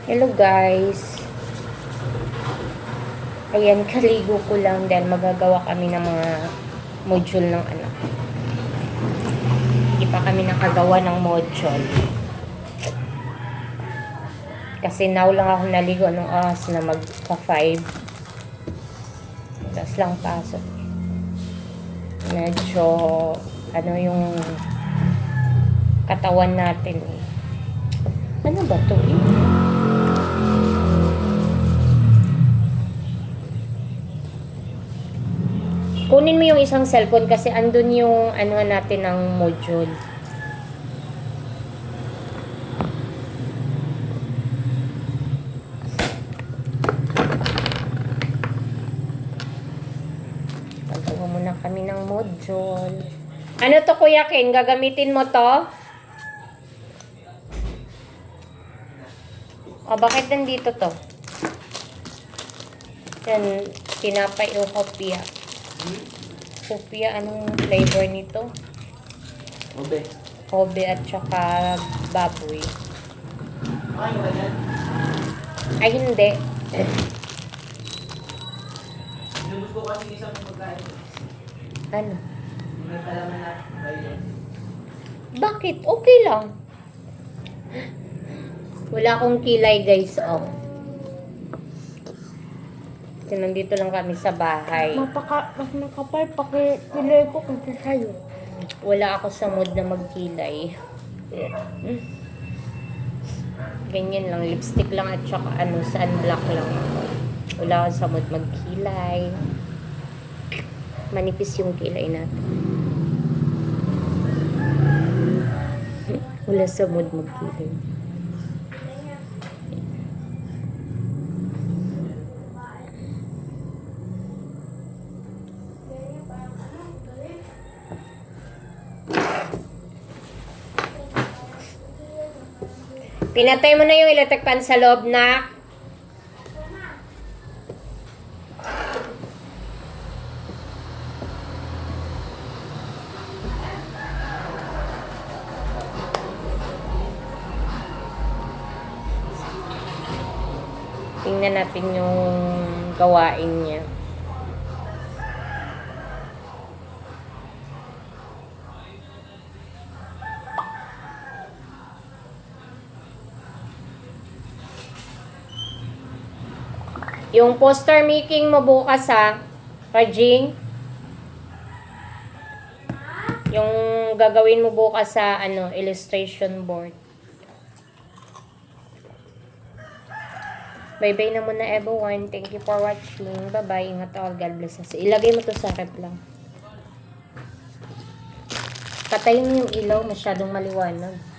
Hello guys. Ayan, kaligo ko lang dahil magagawa kami ng mga module ng anak. Hindi pa kami nakagawa ng module. Kasi now lang ako naligo nung oras na magpa-5. Tapos lang pasok. Medyo ano yung katawan natin eh. Ano ba to eh? Kunin mo yung isang cellphone kasi andun yung ano natin ng module. Paggawa muna kami ng module. Ano to Kuya Ken? Gagamitin mo to? O bakit nandito to? Yan, tinapay o kopya. Kopya, anong flavor nito? Obe. Kobe at saka baboy. Ay, wala. Ay, hindi. Inubos ko kasi isang pagkain. Ano? May palaman na bayo. Bakit? Okay lang. Wala akong kilay, guys. Oh. Kasi nandito lang kami sa bahay. Mas makapal pakilay ko kasi sa'yo. Wala ako sa mood na magkilay. Ganyan lang. Lipstick lang at saka ano, sunblock lang ako. Wala ako sa mood magkilay. Manipis yung kilay natin. Wala sa mood magkilay. Pinatay mo na yung electric fan sa loob na. Tingnan natin yung gawain niya. Yung poster making mo bukas ha, Rajing. Yung gagawin mo bukas sa ano, illustration board. Bye-bye na muna everyone. Thank you for watching. Bye-bye. Ingat all. God bless us. Ilagay mo to sa rep lang. Patayin mo yung ilaw. Masyadong maliwanag.